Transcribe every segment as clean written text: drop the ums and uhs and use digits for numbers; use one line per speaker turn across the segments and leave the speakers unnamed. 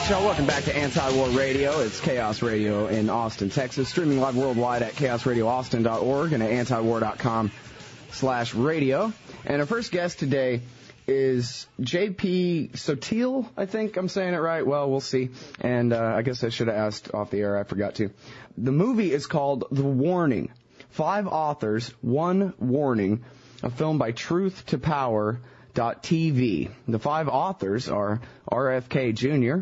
much, y'all. Welcome back to Anti-War Radio. It's Chaos Radio in Austin, Texas. Streaming live worldwide at chaosradioaustin.org and at antiwar.com/radio. And our first guest today is J.P. Sottile, I think I'm saying it right. Well, we'll see. And I guess I should have asked off the air. I forgot to. The movie is called The Warning. 5 authors, 1 warning. A film by Truth to Power. .tv. The 5 authors are RFK Jr.,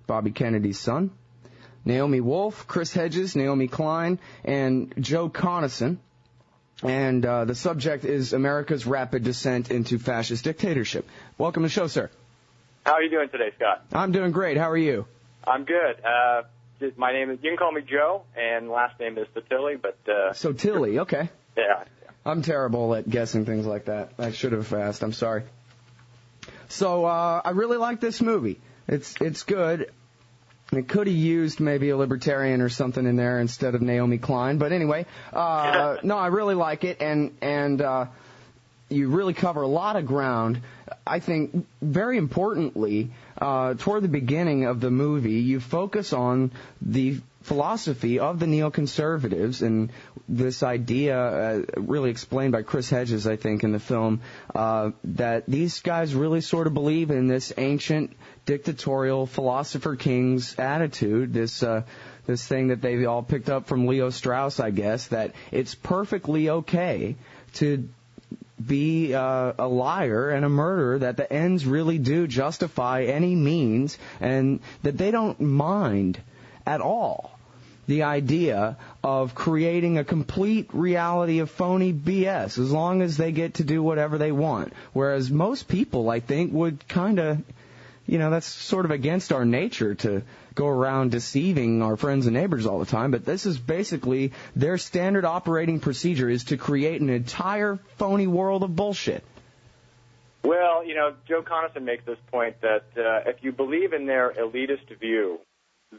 Bobby Kennedy's son, Naomi Wolf, Chris Hedges, Naomi Klein, and Joe Conason. And the subject is America's rapid descent into fascist dictatorship. Welcome to the show, sir.
How are you doing today, Scott?
I'm doing great. How are you?
I'm good. My name is, you can call me Joe, and last name is Sottile, but...
Sottile, okay.
Yeah.
I'm terrible at guessing things like that. I should have asked. I'm sorry. So I really like this movie. It's good. It could have used maybe a libertarian or something in there instead of Naomi Klein. But anyway, no, I really like it, and you really cover a lot of ground. I think very importantly, toward the beginning of the movie, you focus on the philosophy of the Neoconservatives and this idea, really explained by Chris Hedges, I think, in the film, that these guys really sort of believe in this ancient dictatorial philosopher king's attitude, this thing that they all picked up from Leo Strauss, I guess, that it's perfectly okay to be a liar and a murderer, that the ends really do justify any means, and that they don't mind at all the idea of creating a complete reality of phony BS as long as they get to do whatever they want. Whereas most people, I think, would kind of, that's sort of against our nature to go around deceiving our friends and neighbors all the time. But this is basically their standard operating procedure, is to create an entire phony world of bullshit.
Well, Joe Conason makes this point that if you believe in their elitist view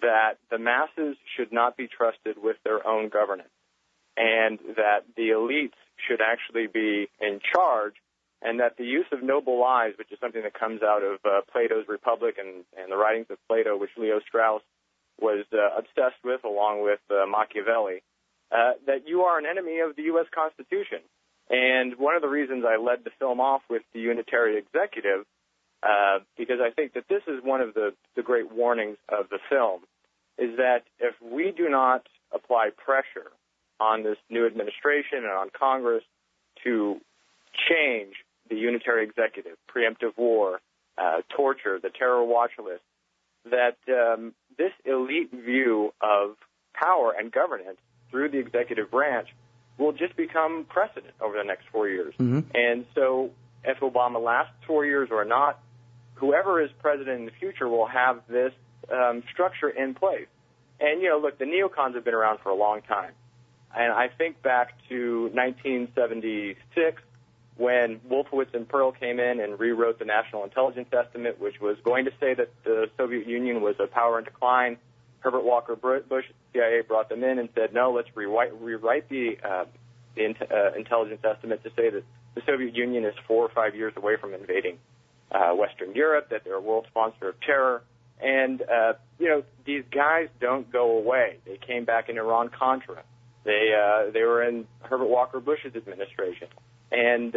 that the masses should not be trusted with their own governance, and that the elites should actually be in charge, and that the use of noble lies, which is something that comes out of Plato's Republic and the writings of Plato, which Leo Strauss was obsessed with, along with Machiavelli, that you are an enemy of the U.S. Constitution. And one of the reasons I led the film off with the unitary executive, because I think that this is one of the great warnings of the film, is that if we do not apply pressure on this new administration and on Congress to change the unitary executive, preemptive war, torture, the terror watch list, that this elite view of power and governance through the executive branch will just become precedent over the next 4 years.
Mm-hmm.
And so if Obama lasts 4 years or not, whoever is president in the future will have this structure in place. And, look, the neocons have been around for a long time. And I think back to 1976 when Wolfowitz and Pearl came in and rewrote the National Intelligence Estimate, which was going to say that the Soviet Union was a power in decline. Herbert Walker Bush, CIA, brought them in and said, no, let's rewrite the intelligence estimate to say that the Soviet Union is 4 or 5 years away from invading Western Europe, that they're a world sponsor of terror. And, these guys don't go away. They came back in Iran-Contra. They were in Herbert Walker Bush's administration. And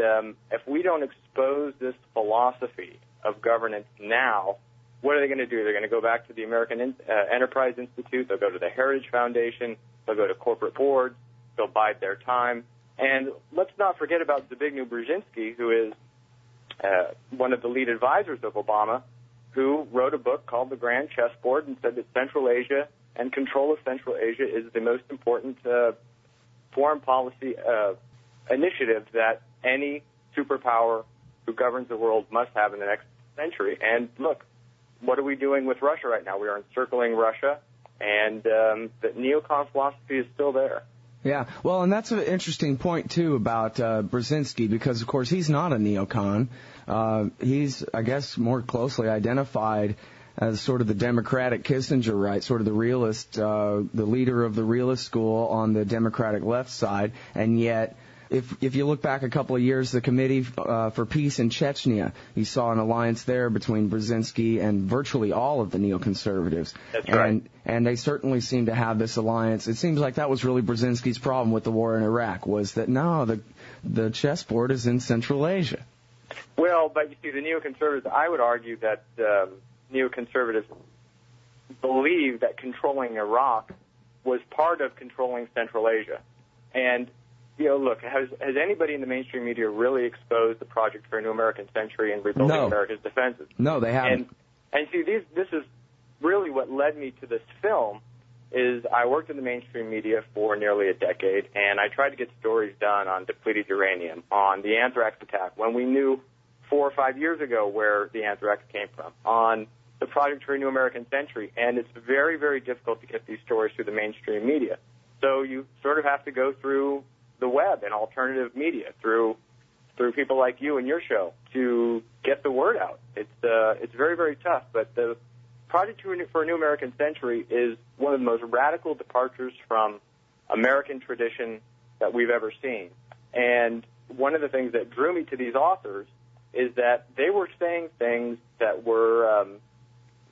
if we don't expose this philosophy of governance now, what are they going to do? They're going to go back to the American Enterprise Institute. They'll go to the Heritage Foundation. They'll go to corporate boards. They'll bide their time. And let's not forget about Zbigniew Brzezinski, who is one of the lead advisors of Obama, who wrote a book called The Grand Chessboard and said that Central Asia and control of Central Asia is the most important foreign policy initiative that any superpower who governs the world must have in the next century. And look, what are we doing with Russia right now? We are encircling Russia, and the neocon philosophy is still there.
Yeah, well, and that's an interesting point, too, about Brzezinski, because, of course, he's not a neocon. He's, I guess, more closely identified as sort of the Democratic Kissinger, right, sort of the realist, the leader of the realist school on the Democratic left side, and yet If you look back a couple of years, the Committee for Peace in Chechnya, you saw an alliance there between Brzezinski and virtually all of the neoconservatives.
That's right.
And they certainly seem to have this alliance. It seems like that was really Brzezinski's problem with the war in Iraq, was that the chessboard is in Central Asia.
Well, but you see, the neoconservatives, I would argue that neoconservatives believe that controlling Iraq was part of controlling Central Asia. And, look, has anybody in the mainstream media really exposed the Project for a New American Century and rebuilding America's defenses?
No, they haven't.
And see, this is really what led me to this film. Is I worked in the mainstream media for nearly a decade, and I tried to get stories done on depleted uranium, on the anthrax attack, when we knew 4 or 5 years ago where the anthrax came from, on the Project for a New American Century, and it's very, very difficult to get these stories through the mainstream media. So you sort of have to go through the web and alternative media, through people like you and your show, to get the word out. It's very, very tough, but the Project for a New American Century is one of the most radical departures from American tradition that we've ever seen. And one of the things that drew me to these authors is that they were saying things that were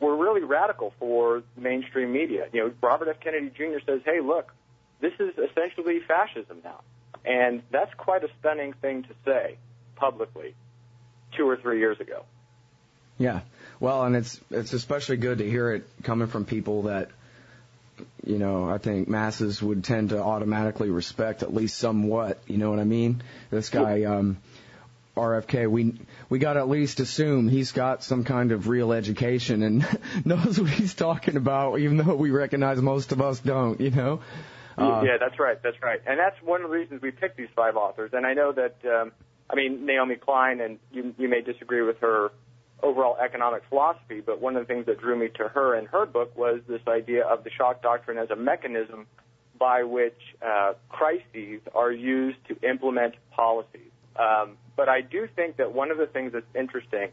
really radical for mainstream media. Robert F. Kennedy Jr. says, hey, look, this is essentially fascism now. And that's quite a stunning thing to say publicly 2 or 3 years ago.
Yeah. Well, and it's especially good to hear it coming from people that, I think masses would tend to automatically respect, at least somewhat. You know what I mean? This guy, RFK, we got to at least assume he's got some kind of real education and knows what he's talking about, even though we recognize most of us don't,
Yeah, that's right. And that's one of the reasons we picked these 5 authors. And I know that, Naomi Klein, and you may disagree with her overall economic philosophy, but one of the things that drew me to her and her book was this idea of the shock doctrine as a mechanism by which crises are used to implement policies. But I do think that one of the things that's interesting,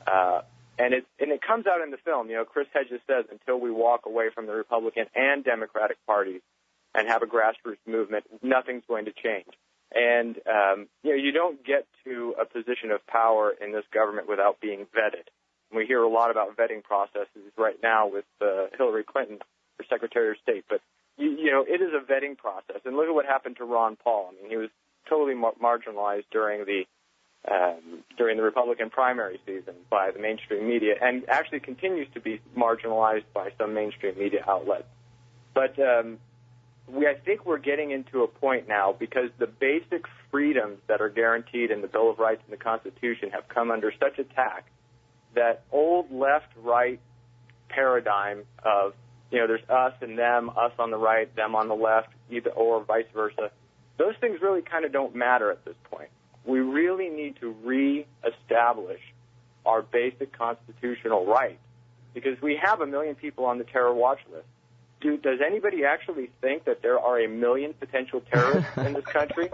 and it comes out in the film, Chris Hedges says, until we walk away from the Republican and Democratic parties and have a grassroots movement, nothing's going to change. And, you don't get to a position of power in this government without being vetted. We hear a lot about vetting processes right now with Hillary Clinton for Secretary of State. But, it is a vetting process. And look at what happened to Ron Paul. He was totally marginalized during the Republican primary season by the mainstream media, and actually continues to be marginalized by some mainstream media outlets. But I think we're getting into a point now, because the basic freedoms that are guaranteed in the Bill of Rights and the Constitution have come under such attack that old left-right paradigm of, there's us and them, us on the right, them on the left, either or vice versa, those things really kind of don't matter at this point. We really need to reestablish our basic constitutional rights, because we have 1 million people on the terror watch list. Does anybody actually think that there are 1 million potential terrorists in this country?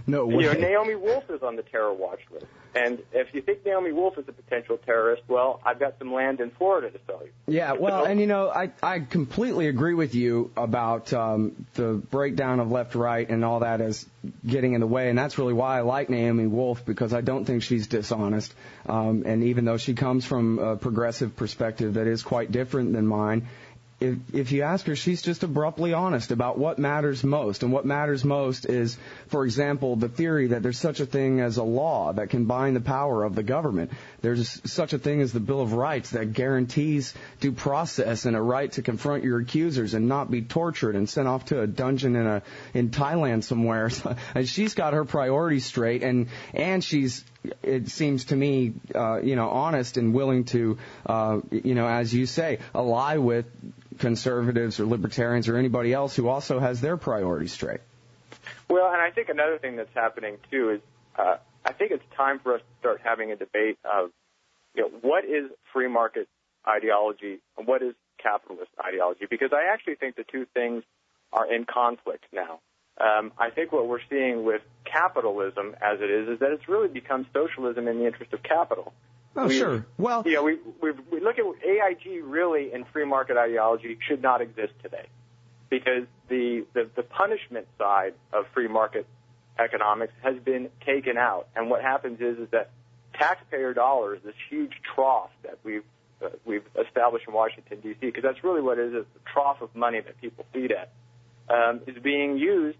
No way.
Naomi Wolf is on the terror watch list. And if you think Naomi Wolf is a potential terrorist, well, I've got some land in Florida to sell you.
Yeah, well, and I completely agree with you about the breakdown of left-right and all that as getting in the way, and that's really why I like Naomi Wolf, because I don't think she's dishonest. And even though she comes from a progressive perspective that is quite different than mine, if you ask her, she's just abruptly honest about what matters most. And what matters most is, for example, the theory that there's such a thing as a law that can bind the power of the government. There's such a thing as the Bill of Rights that guarantees due process and a right to confront your accusers and not be tortured and sent off to a dungeon in Thailand somewhere. And she's got her priorities straight, and she's, it seems to me, honest and willing to, as you say, ally with conservatives or libertarians or anybody else who also has their priorities straight.
Well, and I think another thing that's happening, too, is I think it's time for us to start having a debate of, what is free market ideology and what is capitalist ideology, because I actually think the two things are in conflict now. I think what we're seeing with capitalism as it is that it's really become socialism in the interest of capital.
Oh, sure. Well,
we look at AIG really in free market ideology should not exist today, because the punishment side of free market economics has been taken out. And what happens is that taxpayer dollars, this huge trough that we've established in Washington, D.C., because that's really what it is the trough of money that people feed at, is being used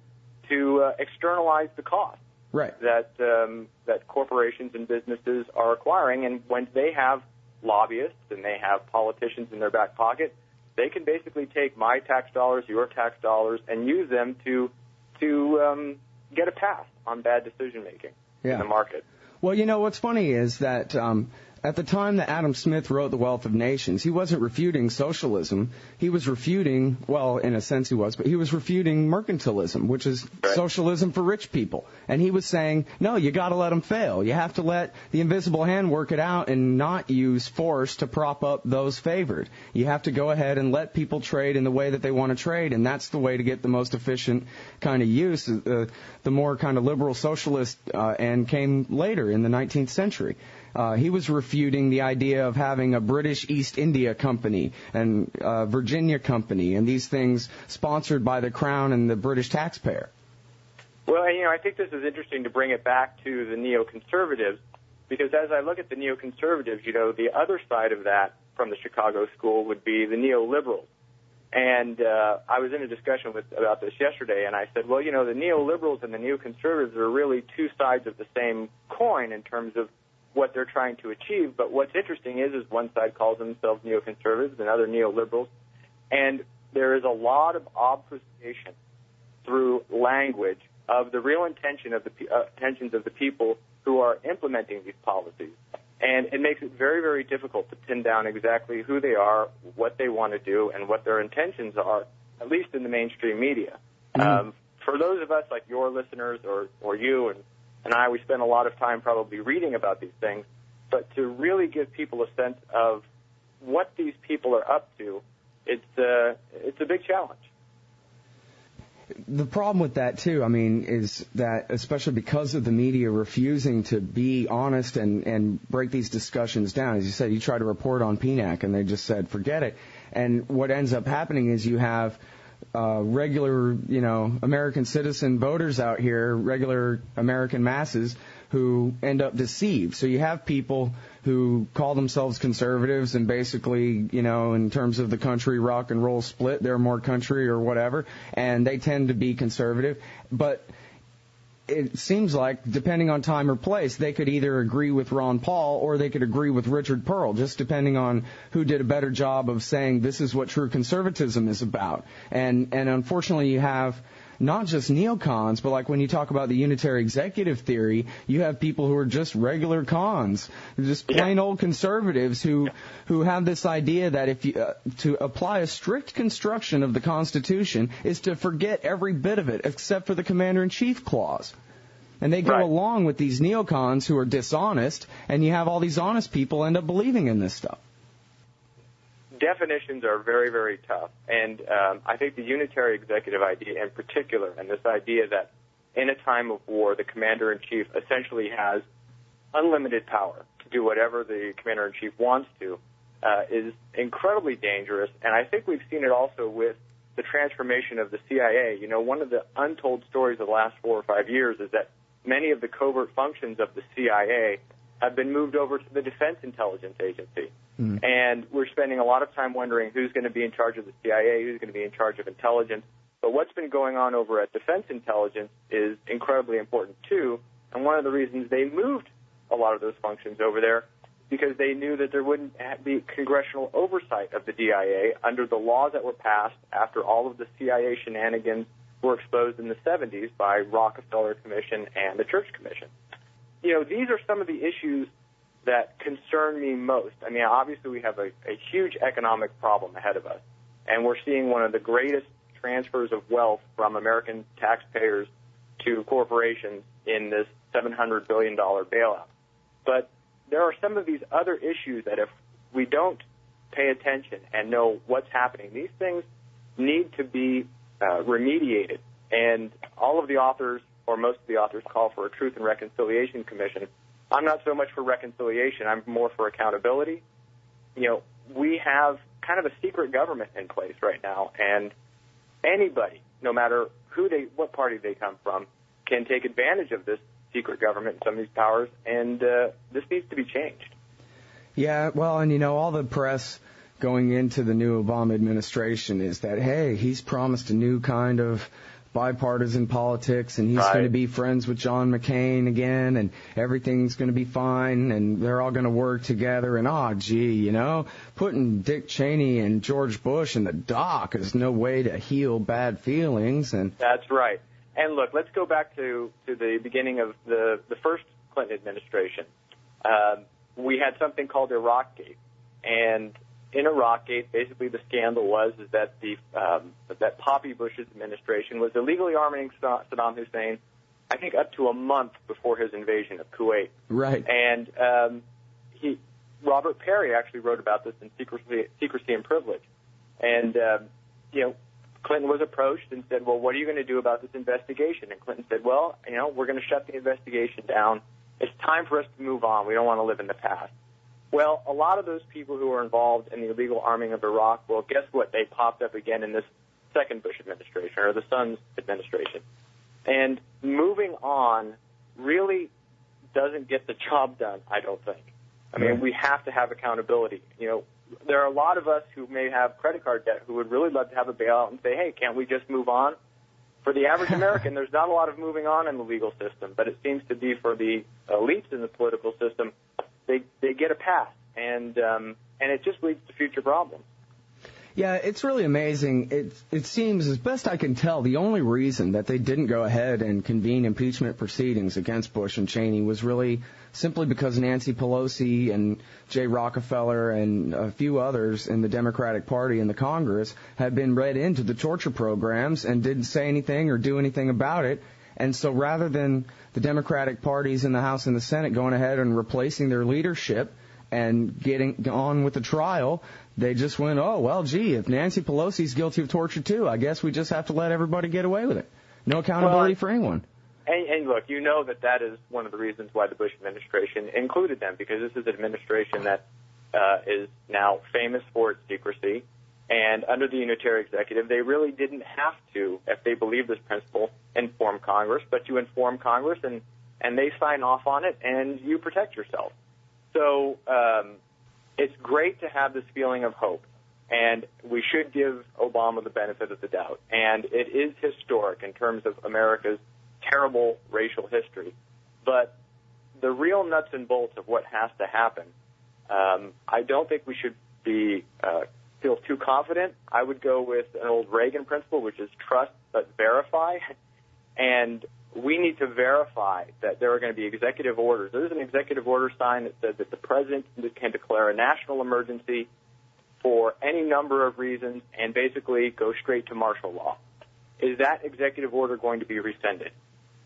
to externalize the cost that corporations and businesses are acquiring. And when they have lobbyists and they have politicians in their back pocket, they can basically take my tax dollars, your tax dollars, and use them to get a pass on bad decision-making in the market.
Well, you know, what's funny is that at the time that Adam Smith wrote The Wealth of Nations, he wasn't refuting socialism. He was refuting, well, in a sense he was, but he was refuting mercantilism, which is socialism for rich people. And he was saying, no, you got to let them fail. You have to let the invisible hand work it out and not use force to prop up those favored. You have to go ahead and let people trade in the way that they want to trade, and that's the way to get the most efficient kind of use. The more kind of liberal socialist end came later in the 19th century. He was refuting the idea of having a British East India Company and Virginia Company and these things sponsored by the Crown and the British taxpayer.
Well, you know, I think this is interesting to bring it back to the neoconservatives, because as I look at the neoconservatives, you know, the other side of that from the Chicago school would be the neoliberals. And I was in a discussion about this yesterday, and I said, well, you know, the neoliberals and the neoconservatives are really two sides of the same coin in terms of what they're trying to achieve. But what's interesting is one side calls themselves neoconservatives and other neoliberals, and there is a lot of obfuscation through language of the real intentions of the people who are implementing these policies. And it makes it very, very difficult to pin down exactly who they are, what they want to do, and what their intentions are, at least in the mainstream media. Mm-hmm. For those of us like your listeners or you and I, we spend a lot of time probably reading about these things, but to really give people a sense of what these people are up to, it's a big challenge.
The problem with that, too, I mean, is that especially because of the media refusing to be honest and break these discussions down, as you said, you try to report on PNAC and they just said, forget it. And what ends up happening is you have regular, you know, American citizen voters out here, regular American masses who end up deceived. So you have people who call themselves conservatives and basically, you know, in terms of the country rock and roll split, they're more country or whatever, and they tend to be conservative. But it seems like, depending on time or place, they could either agree with Ron Paul or they could agree with Richard Pearl, just depending on who did a better job of saying this is what true conservatism is about. And unfortunately, you have not just neocons, but like when you talk about the unitary executive theory, you have people who are just regular cons, just plain old conservatives who have this idea that if you to apply a strict construction of the Constitution is to forget every bit of it except for the Commander-in-Chief clause. And they go along with these neocons who are dishonest, and you have all these honest people end up believing in this stuff.
Definitions are very, very tough, and I think the unitary executive idea in particular, and this idea that in a time of war, the commander-in-chief essentially has unlimited power to do whatever the commander-in-chief wants to, is incredibly dangerous, and I think we've seen it also with the transformation of the CIA. You know, one of the untold stories of the last 4 or 5 years is that many of the covert functions of the CIA have been moved over to the Defense Intelligence Agency. Mm. And we're spending a lot of time wondering who's going to be in charge of the CIA, who's going to be in charge of intelligence. But what's been going on over at Defense Intelligence is incredibly important, too. And one of the reasons they moved a lot of those functions over there because they knew that there wouldn't be congressional oversight of the DIA under the laws that were passed after all of the CIA shenanigans were exposed in the 70s by Rockefeller Commission and the Church Commission. You know, these are some of the issues that concern me most. I mean, obviously we have a huge economic problem ahead of us, and we're seeing one of the greatest transfers of wealth from American taxpayers to corporations in this $700 billion bailout. But there are some of these other issues that if we don't pay attention and know what's happening, these things need to be remediated. And all of the authors, or most of the authors, call for a Truth and Reconciliation Commission. I'm not so much for reconciliation. I'm more for accountability. You know, we have kind of a secret government in place right now, and anybody, no matter what party they come from, can take advantage of this secret government and some of these powers, and this needs to be changed.
Yeah, well, and all the press going into the new Obama administration is that, hey, he's promised a new kind of bipartisan politics, and he's going to be friends with John McCain again, and everything's going to be fine, and they're all going to work together, and putting Dick Cheney and George Bush in the dock is no way to heal bad feelings. And
that's right. And look, let's go back to the beginning of the first Clinton administration. We had something called Iraqgate, and in Iraqgate, basically the scandal was that that Poppy Bush's administration was illegally arming Saddam Hussein, I think up to a month before his invasion of Kuwait.
Right.
And Robert Perry actually wrote about this in Secrecy and Privilege. And Clinton was approached and said, well, what are you going to do about this investigation? And Clinton said, well, we're going to shut the investigation down. It's time for us to move on. We don't want to live in the past. Well, a lot of those people who were involved in the illegal arming of Iraq, well, guess what? They popped up again in this second Bush administration, or the son's administration. And moving on really doesn't get the job done, I don't think. I mean, we have to have accountability. There are a lot of us who may have credit card debt who would really love to have a bailout and say, hey, can't we just move on? For the average American, there's not a lot of moving on in the legal system, but it seems to be for the elites in the political system, they get a pass, and it just leads to future problems.
Yeah, it's really amazing. It seems, as best I can tell, the only reason that they didn't go ahead and convene impeachment proceedings against Bush and Cheney was really simply because Nancy Pelosi and Jay Rockefeller and a few others in the Democratic Party and the Congress had been read into the torture programs and didn't say anything or do anything about it. And so rather than the Democratic parties in the House and the Senate going ahead and replacing their leadership and getting on with the trial, they just went, oh, well, gee, if Nancy Pelosi's guilty of torture too, I guess we just have to let everybody get away with it. No accountability for anyone.
And look, that is one of the reasons why the Bush administration included them, because this is an administration that is now famous for its secrecy. And under the unitary executive, they really didn't have to, if they believe this principle, inform Congress, but you inform Congress and they sign off on it and you protect yourself. So it's great to have this feeling of hope, and we should give Obama the benefit of the doubt. And it is historic in terms of America's terrible racial history. But the real nuts and bolts of what has to happen, I don't think we should feel too confident. I would go with an old Reagan principle, which is trust but verify. And we need to verify that there are going to be executive orders. There's an executive order signed that says that the president can declare a national emergency for any number of reasons and basically go straight to martial law. Is that executive order going to be rescinded?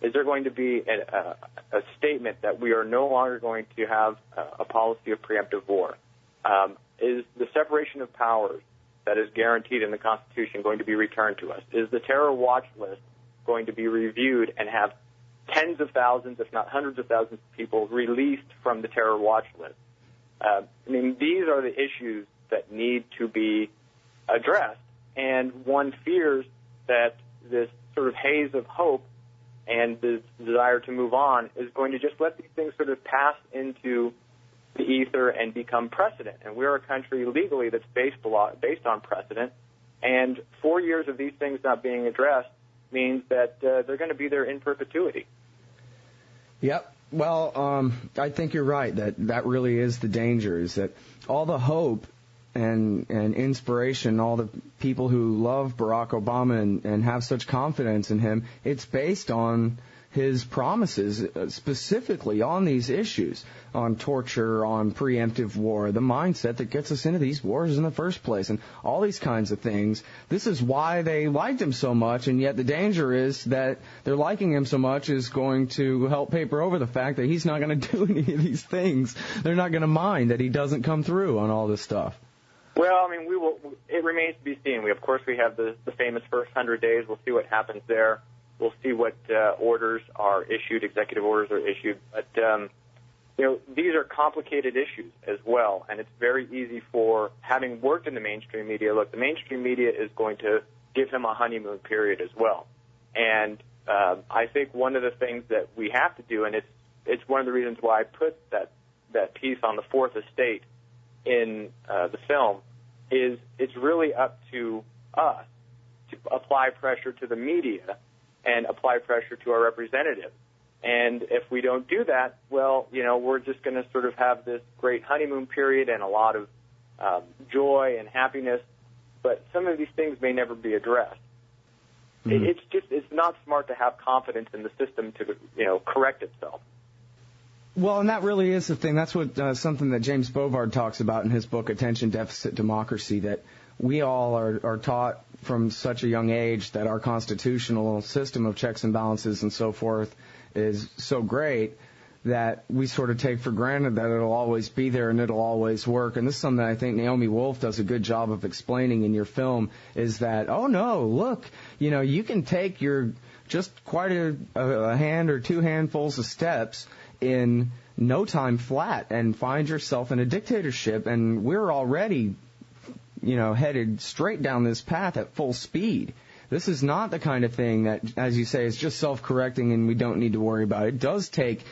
Is there going to be a statement that we are no longer going to have a policy of preemptive war? Is the separation of powers that is guaranteed in the Constitution going to be returned to us? Is the terror watch list going to be reviewed and have tens of thousands, if not hundreds of thousands of people released from the terror watch list? These are the issues that need to be addressed, and one fears that this sort of haze of hope and the desire to move on is going to just let these things sort of pass into the ether and become precedent. And we're a country legally that's based on precedent, and 4 years of these things not being addressed means that they're going to be there in perpetuity.
Yep. Well, I think you're right that really is the danger, is that all the hope and inspiration, all the people who love Barack Obama and have such confidence in him, it's based on his promises specifically on these issues, on torture, on preemptive war, the mindset that gets us into these wars in the first place, and all these kinds of things. This is why they liked him so much, and yet the danger is that their liking him so much is going to help paper over the fact that he's not going to do any of these things. They're not going to mind that he doesn't come through on all this stuff.
Well, we will. It remains to be seen. We have the famous first 100 days. We'll see what happens there. We'll see what orders are issued, executive orders are issued. But, these are complicated issues as well, and it's very easy for, having worked in the mainstream media, the mainstream media is going to give him a honeymoon period as well. And I think one of the things that we have to do, and it's one of the reasons why I put that piece on the Fourth Estate in the film, is it's really up to us to apply pressure to the media and apply pressure to our representatives. And if we don't do that, well, we're just going to sort of have this great honeymoon period and a lot of joy and happiness, but some of these things may never be addressed. Mm-hmm. It's not smart to have confidence in the system to, correct itself.
Well, and that really is the thing. That's what something that James Bovard talks about in his book, Attention Deficit Democracy, that we all are taught from such a young age that our constitutional system of checks and balances and so forth is so great that we sort of take for granted that it'll always be there and it'll always work. And this is something I think Naomi Wolf does a good job of explaining in your film, is that, oh no, look, you can take your just quite a hand or two handfuls of steps in no time flat and find yourself in a dictatorship, and we're already headed straight down this path at full speed. This is not the kind of thing that, as you say, is just self-correcting and we don't need to worry about. It does take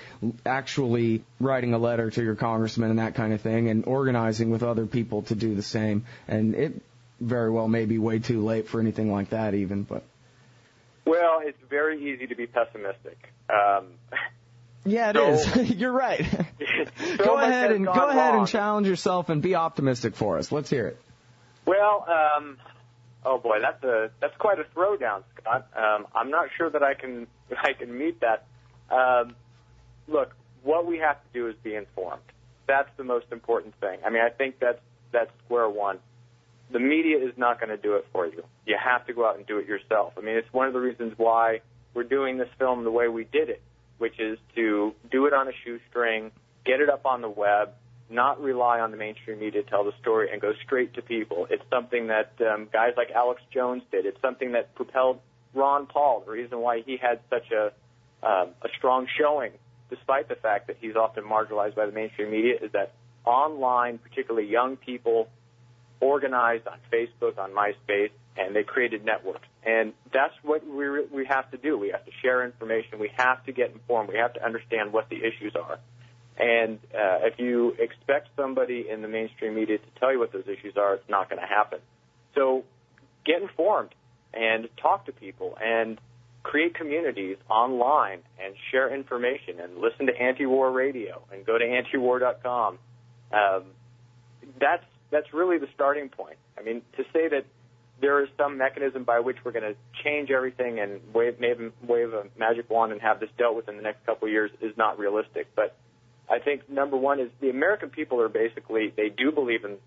actually writing a letter to your congressman and that kind of thing and organizing with other people to do the same. And it very well may be way too late for anything like that even. But
well, it's very easy to be pessimistic.
Yeah, it is. You're right. Go ahead and challenge yourself and be optimistic for us. Let's hear it.
Well, oh boy, that's quite a throwdown, Scott. I'm not sure that I can meet that. Look, what we have to do is be informed. That's the most important thing. I mean, I think that's square one. The media is not going to do it for you. You have to go out and do it yourself. I mean, it's one of the reasons why we're doing this film the way we did it, which is to do it on a shoestring, get it up on the web, not rely on the mainstream media to tell the story, and go straight to people. It's something that guys like Alex Jones did. It's something that propelled Ron Paul. The reason why he had such a strong showing, despite the fact that he's often marginalized by the mainstream media, is that online, particularly young people, organized on Facebook, on MySpace, and they created networks. And that's what we have to do. We have to share information. We have to get informed. We have to understand what the issues are. And if you expect somebody in the mainstream media to tell you what those issues are, it's not going to happen. So get informed and talk to people and create communities online and share information and listen to anti-war radio and go to antiwar.com. That's really the starting point. I mean, to say that there is some mechanism by which we're going to change everything and wave a magic wand and have this dealt with in the next couple of years is not realistic. But I think number one is the American people are basically, they do believe in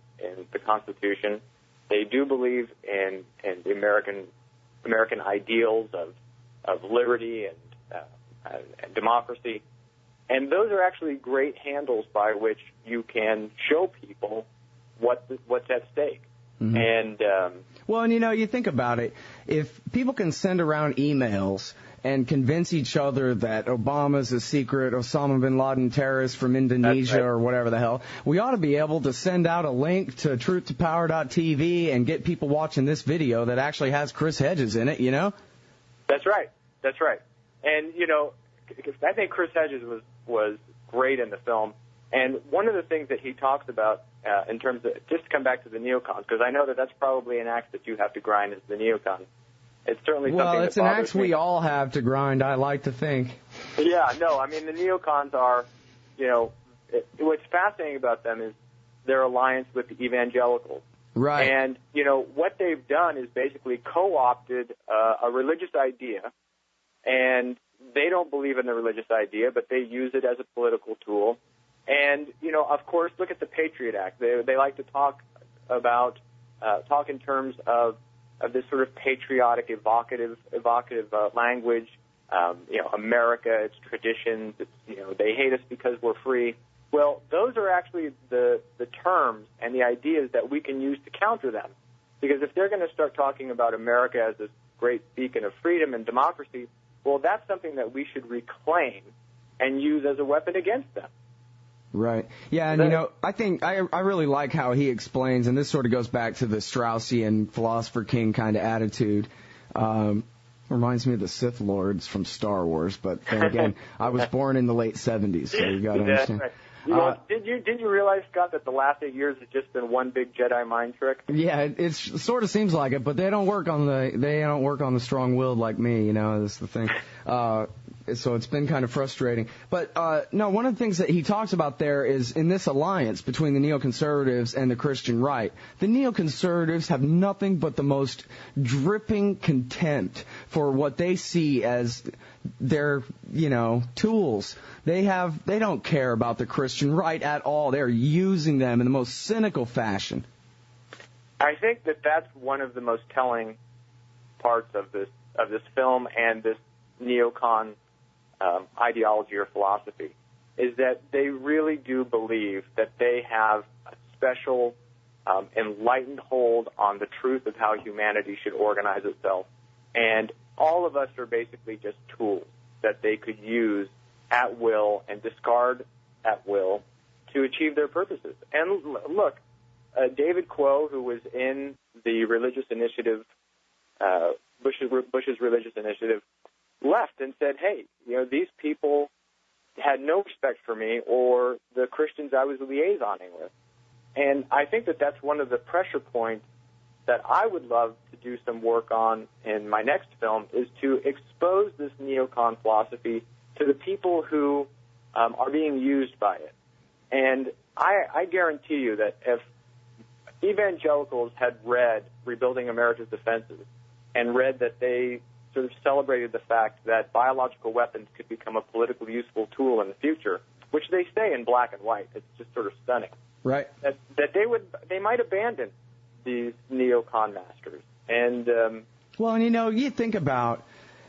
the Constitution. They do believe in the American ideals of liberty and democracy. And those are actually great handles by which you can show people what's at stake.
Mm-hmm.
And
well, and you think about it, if people can send around emails and convince each other that Obama's a secret Osama bin Laden terrorist from Indonesia
right,
or whatever the hell, we ought to be able to send out a link to truthtopower.tv and get people watching this video that actually has Chris Hedges in it,
That's right. And, I think Chris Hedges was great in the film. And one of the things that he talks about in terms of, just to come back to the neocons, because I know that's probably an axe that you have to grind, is the neocons. It's certainly something
well, it's
that
an
bothers
axe
me.
we all have to grind, I like to think.
Yeah, no, I mean, the neocons are, what's fascinating about them is their alliance with the evangelicals.
Right.
And, what they've done is basically co-opted a religious idea, and they don't believe in the religious idea, but they use it as a political tool. And, of course, look at the Patriot Act. They like to talk in terms of this sort of patriotic, evocative language. America, its traditions. They hate us because we're free. Well, those are actually the terms and the ideas that we can use to counter them. Because if they're going to start talking about America as this great beacon of freedom and democracy, well, that's something that we should reclaim and use as a weapon against them.
Right. Yeah, and I think I really like how he explains, and this sort of goes back to the Straussian philosopher king kind of attitude, Reminds me of the Sith Lords from Star Wars, but then again, I was born in the late 70s, so you got to understand.
Right. You know, did you realize, Scott, that the last 8 years has just been one big Jedi mind trick?
Yeah, it sort of seems like it, but they don't work on the strong-willed like me. You know, that's the thing. So it's been kind of frustrating. But no, one of the things that he talks about there is in this alliance between the neoconservatives and the Christian right, the neoconservatives have nothing but the most dripping contempt for what they see as their, tools. They don't care about the Christian right at all. They're using them in the most cynical fashion.
I think that that's one of the most telling parts of this film and this neocon ideology or philosophy, is that they really do believe that they have a special enlightened hold on the truth of how humanity should organize itself. And all of us are basically just tools that they could use at will and discard at will to achieve their purposes. And look, David Quo, who was in the religious initiative, Bush's religious initiative, left and said, hey, these people had no respect for me or the Christians I was liaisoning with. And I think that that's one of the pressure points that I would love to do some work on in my next film, is to expose this neocon philosophy to the people who are being used by it. And I guarantee you that if evangelicals had read Rebuilding America's Defenses and read that they sort of celebrated the fact that biological weapons could become a politically useful tool in the future, which they say in black and white. It's just sort of stunning.
Right.
That they might abandon these neocon masters. And
well, and you think about,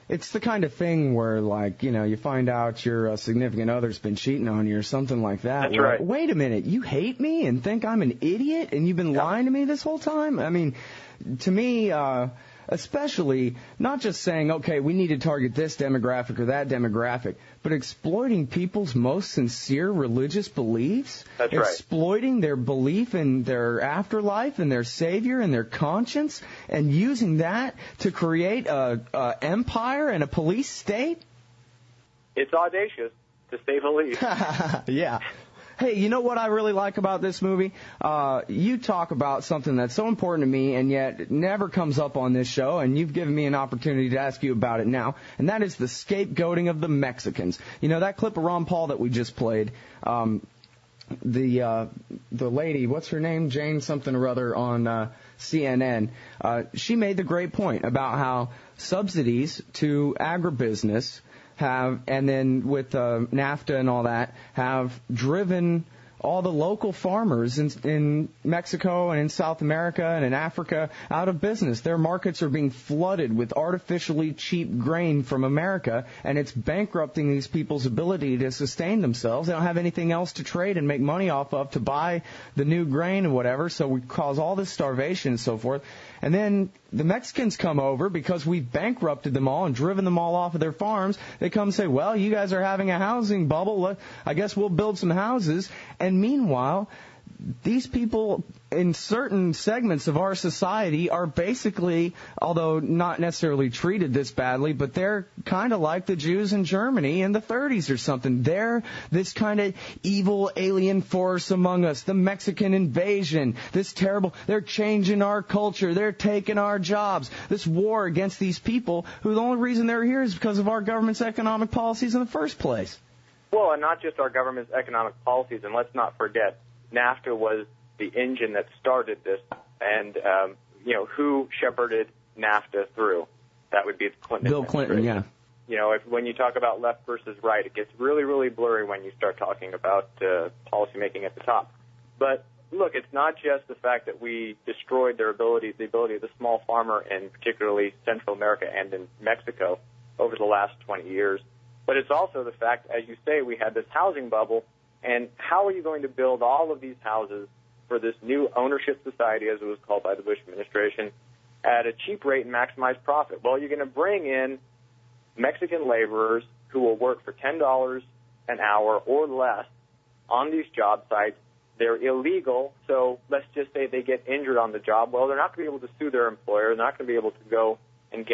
it's the kind of thing where, like, you find out your significant other's been cheating on you or something like that.
That's right.
Wait a minute, you hate me and think I'm an idiot and you've been lying to me this whole time? I mean, to me, especially not just saying, okay, we need to target this demographic or that demographic, but exploiting people's most sincere religious beliefs.
That's right.
Exploiting their belief in their afterlife and their Savior and their conscience, and using that to create a empire and a police state.
It's audacious, to say the least.
Yeah. Hey, you know what I really like about this movie? You talk about something that's so important to me and yet it never comes up on this show, and you've given me an opportunity to ask you about it now, and that is the scapegoating of the Mexicans. That clip of Ron Paul that we just played, the lady, what's her name? Jane something or other on CNN, she made the great point about how subsidies to agribusiness and then with NAFTA and all that, have driven all the local farmers in Mexico and in South America and in Africa out of business. Their markets are being flooded with artificially cheap grain from America, and it's bankrupting these people's ability to sustain themselves. They don't have anything else to trade and make money off of to buy the new grain and whatever, so we cause all this starvation and so forth. And then the Mexicans come over because we've bankrupted them all and driven them all off of their farms. They come and say, well, you guys are having a housing bubble. I guess we'll build some houses. And meanwhile, these people in certain segments of our society are basically, although not necessarily treated this badly, but they're kind of like the Jews in Germany in the 30s or something. They're this kind of evil alien force among us, the Mexican invasion, this terrible, they're changing our culture, they're taking our jobs, this war against these people who the only reason they're here is because of our government's economic policies in the first place.
Well, and not just our government's economic policies, and let's not forget, NAFTA was the engine that started this, and who shepherded NAFTA through? That would be the Clinton
Bill Clinton, yeah.
When you talk about left versus right, it gets really, really blurry when you start talking about policy making at the top. But look, it's not just the fact that we destroyed the ability of the small farmer in particularly Central America and in Mexico over the last 20 years, but it's also the fact, as you say, we had this housing bubble. And how are you going to build all of these houses for this new ownership society, as it was called by the Bush administration, at a cheap rate and maximize profit? Well, you're going to bring in Mexican laborers who will work for $10 an hour or less on these job sites. They're illegal, so let's just say they get injured on the job. Well, they're not going to be able to sue their employer. They're not going to be able to go and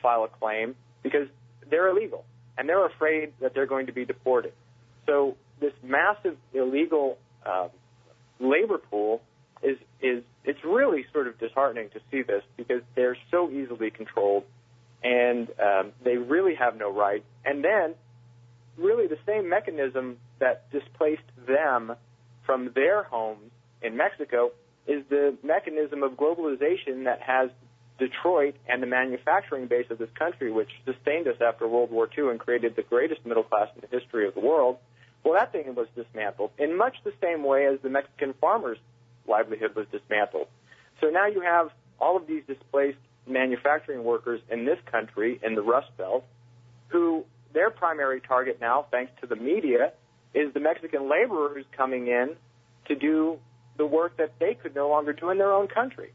file a claim because they're illegal, and they're afraid that they're going to be deported. So this massive illegal labor pool it's really sort of disheartening to see this because they're so easily controlled, and they really have no right. And then, really, the same mechanism that displaced them from their homes in Mexico is the mechanism of globalization that has Detroit and the manufacturing base of this country, which sustained us after World War II and created the greatest middle class in the history of the world. Well, that thing was dismantled in much the same way as the Mexican farmers' livelihood was dismantled. So now you have all of these displaced manufacturing workers in this country, in the Rust Belt, who their primary target now, thanks to the media, is the Mexican laborer who's coming in to do the work that they could no longer do in their own country.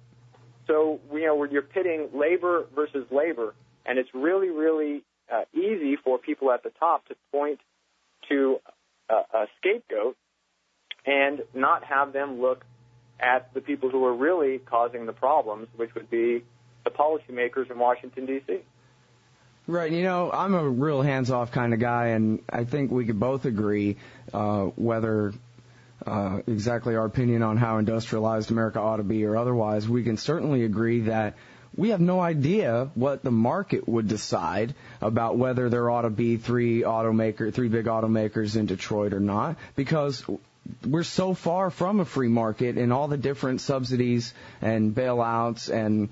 So, when you're pitting labor versus labor, and it's really, really easy for people at the top to point to a scapegoat and not have them look at the people who are really causing the problems, which would be the policymakers in Washington, D.C.
Right. I'm a real hands-off kind of guy, and I think we could both agree whether exactly our opinion on how industrialized America ought to be or otherwise, we can certainly agree that we have no idea what the market would decide about whether there ought to be three big automakers in Detroit or not, because we're so far from a free market in all the different subsidies and bailouts and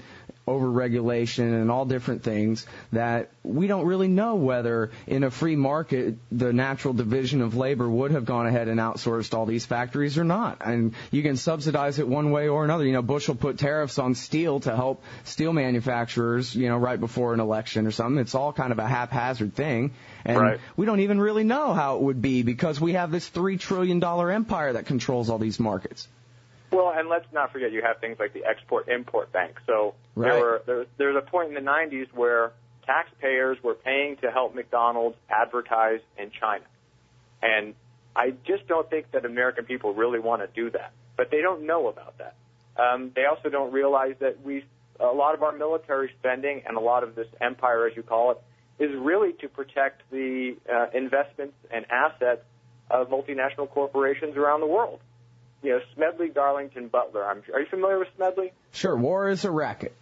overregulation and all different things that we don't really know whether in a free market the natural division of labor would have gone ahead and outsourced all these factories or not. And you can subsidize it one way or another. Bush will put tariffs on steel to help steel manufacturers, right before an election or something. It's all kind of a haphazard thing. And we don't even really know how it would be because we have this $3 trillion empire that controls all these markets.
Well, and let's not forget you have things like the Export-Import Bank. So there's a point in the 90s where taxpayers were paying to help McDonald's advertise in China. And I just don't think that American people really want to do that. But they don't know about that. They also don't realize that a lot of our military spending and a lot of this empire, as you call it, is really to protect the investments and assets of multinational corporations around the world. Smedley, Darlington, Butler. Are you familiar with Smedley?
Sure. War is a racket.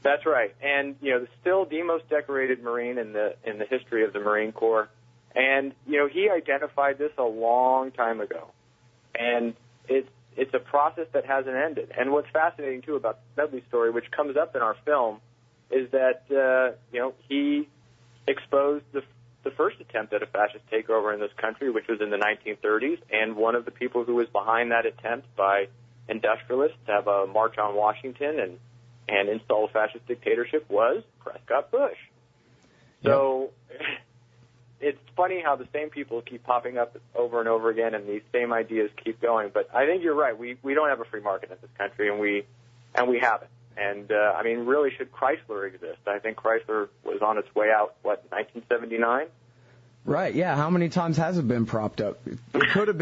That's
right. And, still the most decorated Marine in the history of the Marine Corps. And, he identified this a long time ago. And it's a process that hasn't ended. And what's fascinating, too, about the Smedley story, which comes up in our film, is that, he exposed the first attempt at a fascist takeover in this country, which was in the 1930s, and one of the people who was behind that attempt by industrialists to have a march on Washington and install a fascist dictatorship was Prescott Bush. So it's funny how the same people keep popping up over and over again, and these same ideas keep going. But I think you're right. We don't have a free market in this country, and we haven't. And, really, should Chrysler exist? I think Chrysler was on its way out, 1979?
Right, yeah. How many times has it been propped up? It could have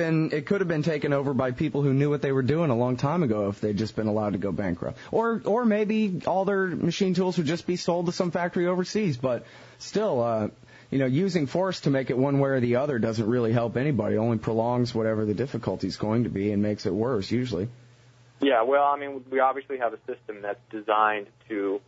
been taken over by people who knew what they were doing a long time ago if they'd just been allowed to go bankrupt. Or maybe all their machine tools would just be sold to some factory overseas. But still, using force to make it one way or the other doesn't really help anybody. It only prolongs whatever the difficulty is going to be and makes it worse, usually.
Yeah, well, we obviously have a system that's designed to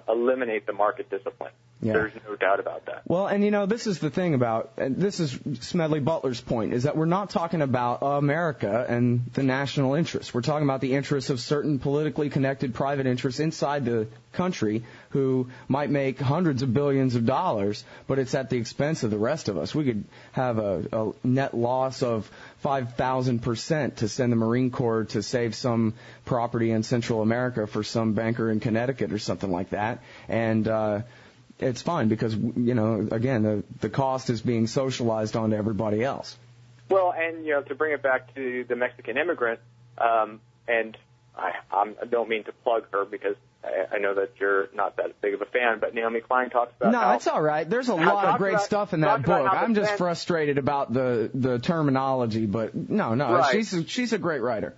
eliminate the market discipline. Yeah. There's no doubt about that.
Well, and this is the thing and this is Smedley Butler's point, is that we're not talking about America and the national interest. We're talking about the interests of certain politically connected private interests inside the country who might make hundreds of billions of dollars, but it's at the expense of the rest of us. We could have a net loss of 5,000% to send the Marine Corps to save some property in Central America for some banker in Connecticut or something like that. And it's fine because, again, the cost is being socialized onto everybody else.
Well, and, to bring it back to the Mexican immigrant, and I don't mean to plug her because I know that you're not that big of a fan, but Naomi Klein talks about
No, it's all right. There's a lot of great stuff in that book. I'm just frustrated about the terminology, but no, right. She's a great writer.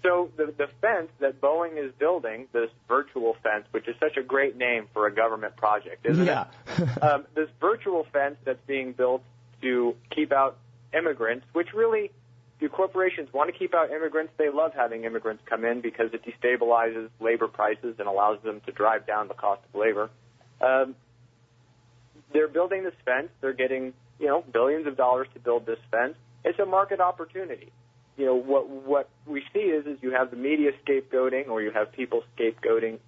So the fence that Boeing is building, this virtual fence, which is such a great name for a government project, isn't it? This virtual fence that's being built to keep out immigrants, which really, do corporations want to keep out immigrants? They love having immigrants come in because it destabilizes labor prices and allows them to drive down the cost of labor. They're building this fence. They're getting, billions of dollars to build this fence. It's a market opportunity. What we see is you have the media scapegoating, or you have people scapegoating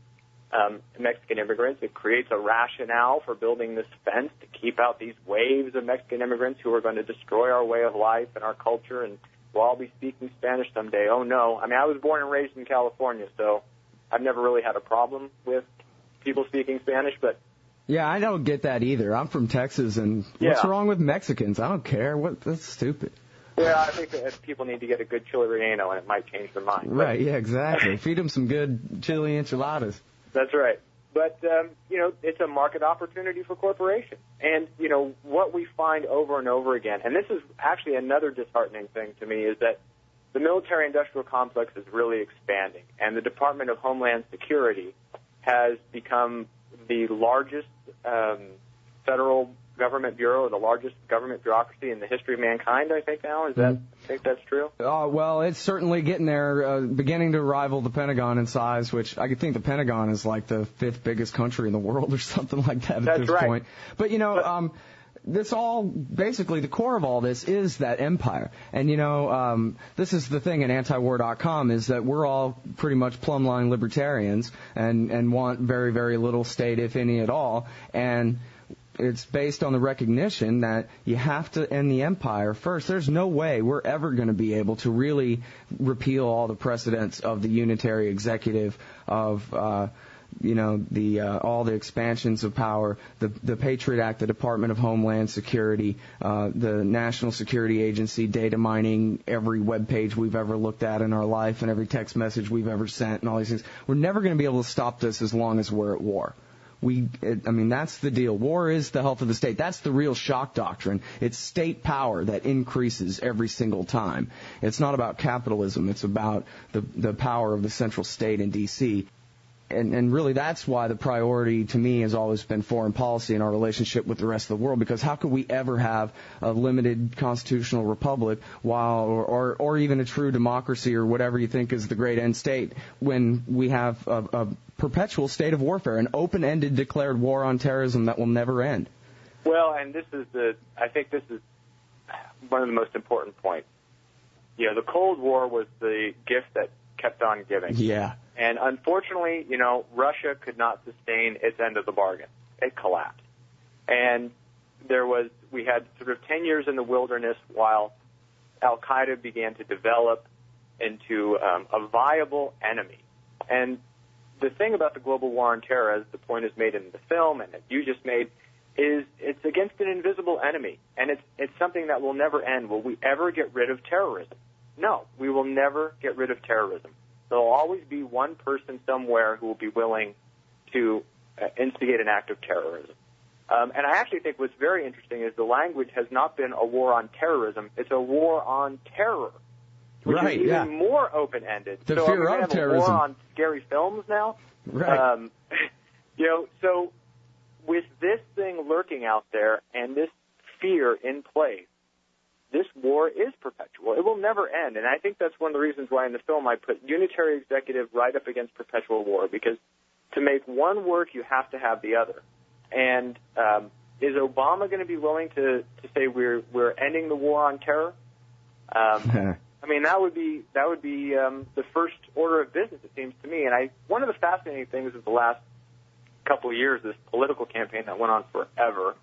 Mexican immigrants. It creates a rationale for building this fence to keep out these waves of Mexican immigrants who are going to destroy our way of life and our culture, and we'll all be speaking Spanish someday. Oh, no. I mean, I was born and raised in California, so I've never really had a problem with people speaking Spanish, but...
Yeah, I don't get that either. I'm from Texas, and what's wrong with Mexicans? I don't care. That's stupid.
Yeah, I think that people need to get a good chili relleno, and it might change their mind.
Right, yeah, exactly. Feed them some good chili enchiladas.
That's right. But, it's a market opportunity for corporations. And, what we find over and over again, and this is actually another disheartening thing to me, is that the military-industrial complex is really expanding. And the Department of Homeland Security has become the largest federal government bureau, the largest government bureaucracy in the history of mankind, I think now. I think that's true?
Well, it's certainly getting there, beginning to rival the Pentagon in size, which I think the Pentagon is like the 5th biggest country in the world or something like that at this point. But, this all, basically, the core of all this is that empire. And, this is the thing at antiwar.com, is that we're all pretty much plumb-line libertarians and want very, very little state, if any at all. And it's based on the recognition that you have to end the empire first. There's no way we're ever going to be able to really repeal all the precedents of the unitary executive, of all the expansions of power, the Patriot Act, the Department of Homeland Security, the National Security Agency, data mining every web page we've ever looked at in our life and every text message we've ever sent and all these things. We're never going to be able to stop this as long as we're at war. That's the deal. War is the health of the state. That's the real shock doctrine. It's state power that increases every single time. It's not about capitalism. It's about the power of the central state in D.C., and really that's why the priority to me has always been foreign policy and our relationship with the rest of the world, because how could we ever have a limited constitutional republic or even a true democracy or whatever you think is the great end state when we have a perpetual state of warfare, an open-ended declared war on terrorism that will never end?
Well, and I think this is one of the most important points. The Cold War was the gift that kept on giving.
Yeah.
And unfortunately, Russia could not sustain its end of the bargain. It collapsed. And we had sort of 10 years in the wilderness while Al-Qaeda began to develop into a viable enemy. And the thing about the global war on terror, as the point is made in the film and that you just made, is it's against an invisible enemy. And it's something that will never end. Will we ever get rid of terrorism? No, we will never get rid of terrorism. There will always be one person somewhere who will be willing to instigate an act of terrorism. And I actually think what's very interesting is the language has not been a war on terrorism. It's a war on terror, which is even more open-ended.
The fear of terrorism.
A war on scary films now.
Right.
So with this thing lurking out there and this fear in place, this war is perpetual. It will never end. And I think that's one of the reasons why in the film I put unitary executive right up against perpetual war, because to make one work, you have to have the other. And is Obama going to be willing to say we're ending the war on terror? That would be the first order of business, it seems to me. And one of the fascinating things of the last couple of years, this political campaign that went on forever,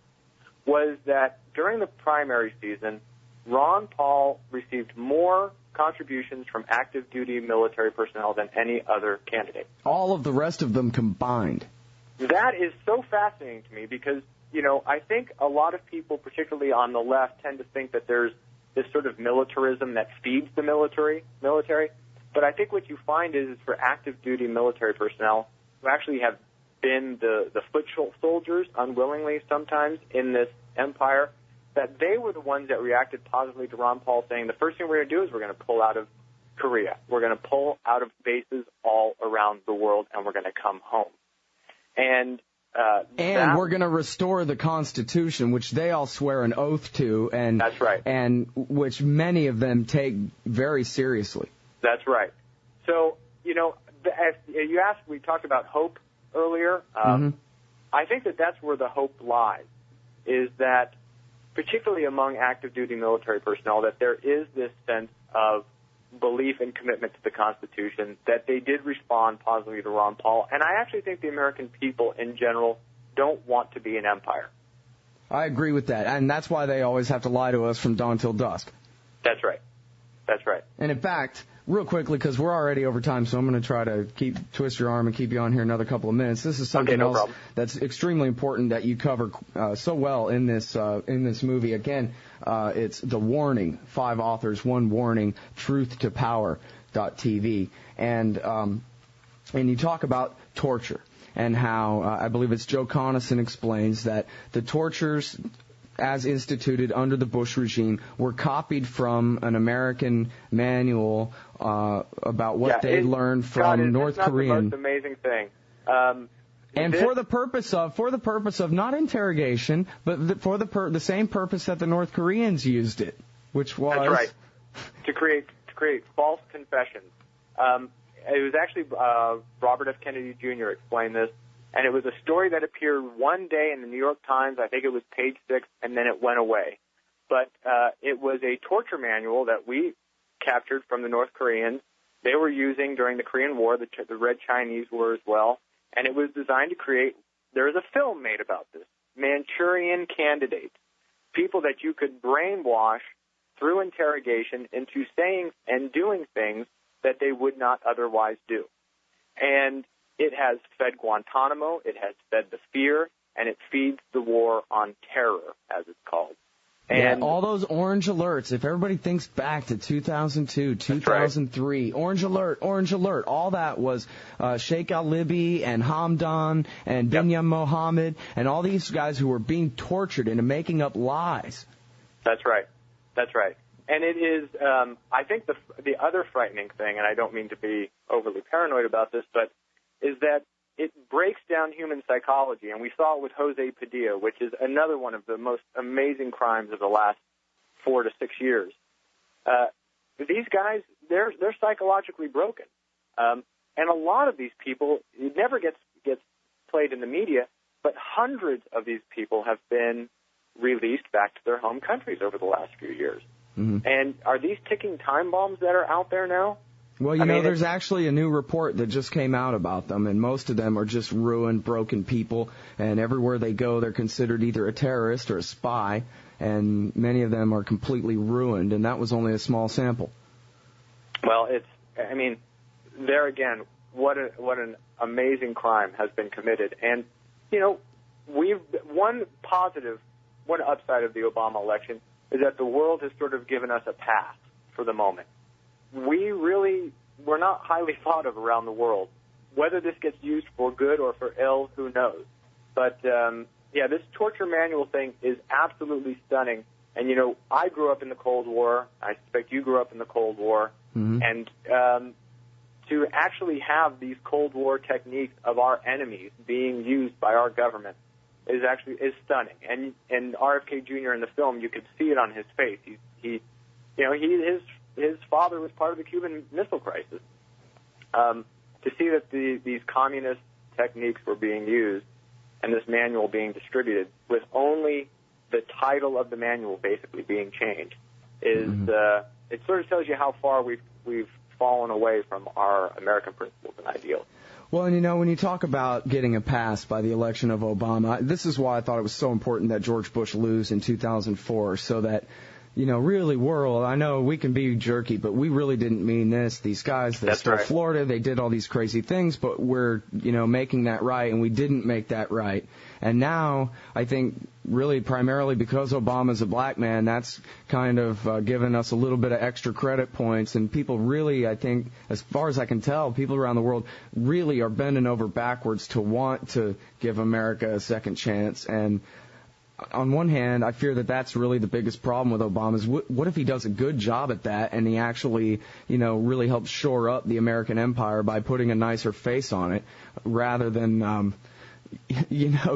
was that during the primary season, Ron Paul received more contributions from active duty military personnel than any other candidate.
All of the rest of them combined.
That is so fascinating to me because, I think a lot of people, particularly on the left, tend to think that there's this sort of militarism that feeds the military. But I think what you find is for active duty military personnel who actually have been the foot soldiers unwillingly sometimes in this empire, that they were the ones that reacted positively to Ron Paul saying the first thing we're going to do is we're going to pull out of Korea. We're going to pull out of bases all around the world, and we're going to come home. And
we're going to restore the Constitution, which they all swear an oath to, and
that's right,
and which many of them take very seriously.
That's right. So, as you asked, we talked about hope earlier. I think that that's where the hope lies, is that particularly among active duty military personnel, that there is this sense of belief and commitment to the Constitution, that they did respond positively to Ron Paul. And I actually think the American people in general don't want to be an empire.
I agree with that. And that's why they always have to lie to us from dawn till dusk.
That's right. That's right.
And in fact, real quickly, because we're already over time, so I'm going to try to twist your arm and keep you on here another couple of minutes. This is something else that's extremely important that you cover so well in this movie. Again, it's The Warning, 5 authors, 1 warning, truth-to-power.tv. And you talk about torture and how, I believe it's Joe Conason explains that the tortures as instituted under the Bush regime were copied from an American manual about what they learned from North Korean.
That's the most amazing thing.
And for the purpose of not interrogation, but for the same purpose that the North Koreans used it, which was
that's right, to create false confessions. It was actually Robert F. Kennedy Jr. explained this. And it was a story that appeared one day in the New York Times. I think it was page 6, and then it went away. But it was a torture manual that we captured from the North Koreans. They were using during the Korean War. The Red Chinese were as well. And it was designed to create – there was a film made about this, Manchurian candidates, people that you could brainwash through interrogation into saying and doing things that they would not otherwise do. And it has fed Guantanamo, it has fed the fear, and it feeds the war on terror, as it's called. And
all those orange alerts, if everybody thinks back to 2002, 2003, right. Orange alert, all that was Sheikh al-Libi and Hamdan and Binyam Mohammed and all these guys who were being tortured into making up lies.
That's right. And it is, I think the other frightening thing, and I don't mean to be overly paranoid about this, but is that it breaks down human psychology, and we saw it with Jose Padilla, which is another one of the most amazing crimes of the last 4 to 6 years. These guys, they're psychologically broken, and a lot of these people, it never gets played in the media, but hundreds of these people have been released back to their home countries over the last few years. Mm-hmm. And are these ticking time bombs that are out there now?
Well, there's actually a new report that just came out about them, and most of them are just ruined, broken people, and everywhere they go, they're considered either a terrorist or a spy, and many of them are completely ruined, and that was only a small sample.
Well, there again, what an amazing crime has been committed, and, one upside of the Obama election is that the world has sort of given us a pass for the moment. We're not highly thought of around the world. Whether this gets used for good or for ill, who knows? But, this torture manual thing is absolutely stunning. And, I grew up in the Cold War. I suspect you grew up in the Cold War. Mm-hmm. And to actually have these Cold War techniques of our enemies being used by our government is stunning. And RFK Jr. in the film, you could see it on his face. His father was part of the Cuban Missile Crisis. To see that these communist techniques were being used and this manual being distributed with only the title of the manual basically being changed is it sort of tells you how far we've fallen away from our American principles and ideals.
Well, and when you talk about getting a pass by the election of Obama, this is why I thought it was so important that George Bush lose in 2004, so that really world, I know we can be jerky, but we really didn't mean this. These guys, they stole Florida, they did all these crazy things, but we're, making that right, and we didn't make that right. And now, I think, really primarily because Obama's a black man, that's kind of given us a little bit of extra credit points, and people really, I think, as far as I can tell, people around the world really are bending over backwards to want to give America a second chance, and on one hand, I fear that that's really the biggest problem with Obama is what if he does a good job at that and he actually, really helps shore up the American empire by putting a nicer face on it rather than,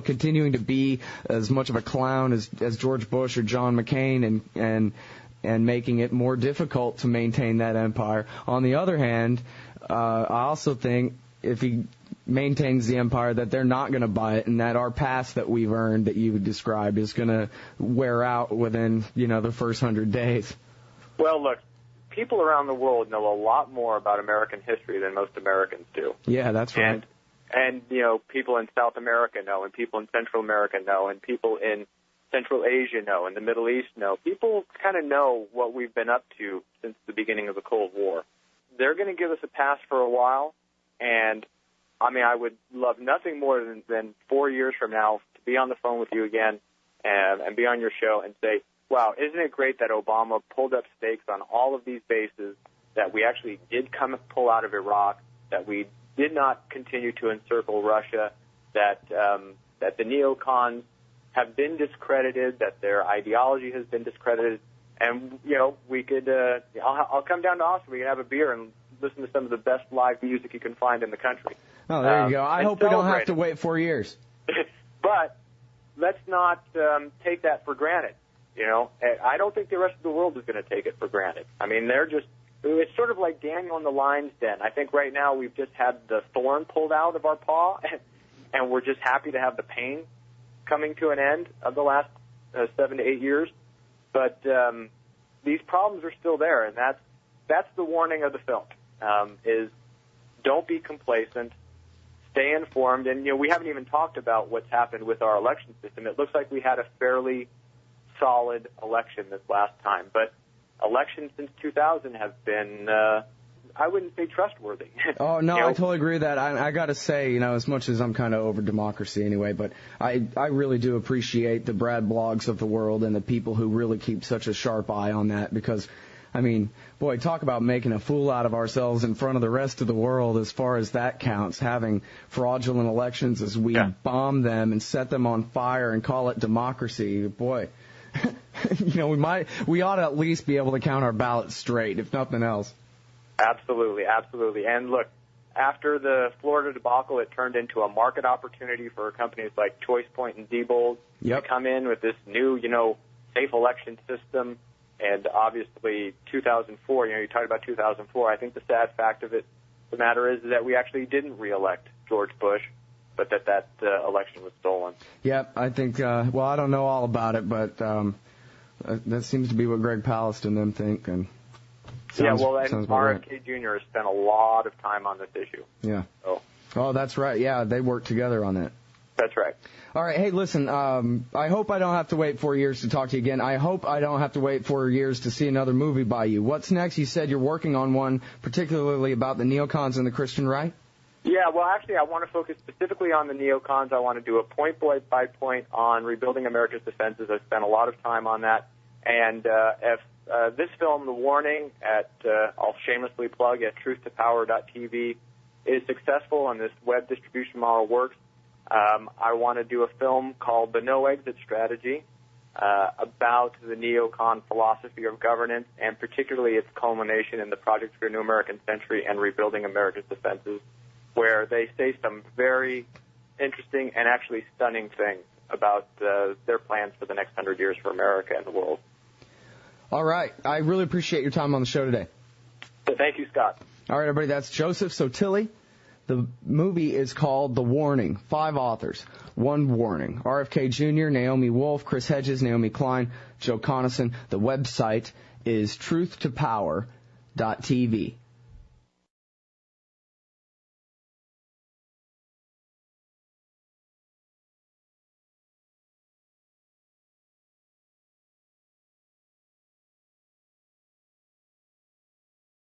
continuing to be as much of a clown as George Bush or John McCain and making it more difficult to maintain that empire. On the other hand, I also think if he maintains the empire that they're not going to buy it and that our past that we've earned that you described is going to wear out within, the first 100 days.
Well, look, people around the world know a lot more about American history than most Americans do.
Yeah, that's right.
And people in South America know, and people in Central America know, and people in Central Asia know, and the Middle East know. People kind of know what we've been up to since the beginning of the Cold War. They're going to give us a pass for a while, and I would love nothing more than 4 years from now to be on the phone with you again and be on your show and say, wow, isn't it great that Obama pulled up stakes on all of these bases, that we actually did pull out of Iraq, that we did not continue to encircle Russia, that the neocons have been discredited, that their ideology has been discredited, and, we could, I'll come down to Austin, we can have a beer and listen to some of the best live music you can find in the country.
Oh, there you go. I hope we don't have to wait 4 years.
But let's not take that for granted. I don't think the rest of the world is going to take it for granted. It's sort of like Daniel in the lion's den. I think right now we've just had the thorn pulled out of our paw, and we're just happy to have the pain coming to an end of the last 7 to 8 years. But these problems are still there, and that's the warning of the film, is don't be complacent, stay informed. And, we haven't even talked about what's happened with our election system. It looks like we had a fairly solid election this last time, but elections since 2000 have been, I wouldn't say trustworthy.
Oh, no, I totally agree with that. I got to say, as much as I'm kind of over democracy anyway, but I really do appreciate the Brad Blogs of the world and the people who really keep such a sharp eye on that because, boy, talk about making a fool out of ourselves in front of the rest of the world as far as that counts, having fraudulent elections as we bomb them and set them on fire and call it democracy. Boy, we ought to at least be able to count our ballots straight, if nothing else.
Absolutely, absolutely. And look, after the Florida debacle, it turned into a market opportunity for companies like ChoicePoint and Diebold to come in with this new, safe election system. And obviously, 2004, you talked about 2004. I think the sad fact of the matter is that we actually didn't reelect George Bush, but that election was stolen.
Yep, I think, I don't know all about it, but that seems to be what Greg Palast and them think. And
RFK Jr. has spent a lot of time on this issue.
Yeah. Oh, that's right. Yeah, they worked together on that.
That's right.
All right. Hey, listen, I hope I don't have to wait 4 years to talk to you again. I hope I don't have to wait 4 years to see another movie by you. What's next? You said you're working on one, particularly about the neocons and the Christian right?
Yeah, well, actually, I want to focus specifically on the neocons. I want to do a point-by-point on rebuilding America's defenses. I've spent a lot of time on that. And if this film, The Warning, I'll shamelessly plug at truthtopower.tv, is successful and this web distribution model works, I want to do a film called The No Exit Strategy about the neocon philosophy of governance and particularly its culmination in the Project for a New American Century and Rebuilding America's Defenses, where they say some very interesting and actually stunning things about their plans for the next 100 years for America and the world.
All right. I really appreciate your time on the show today.
Thank you, Scott.
All right, everybody. That's Joseph Sottile. The movie is called The Warning. 5 authors, 1 warning. RFK Jr., Naomi Wolf, Chris Hedges, Naomi Klein, Joe Conason. The website is truthtopower.tv.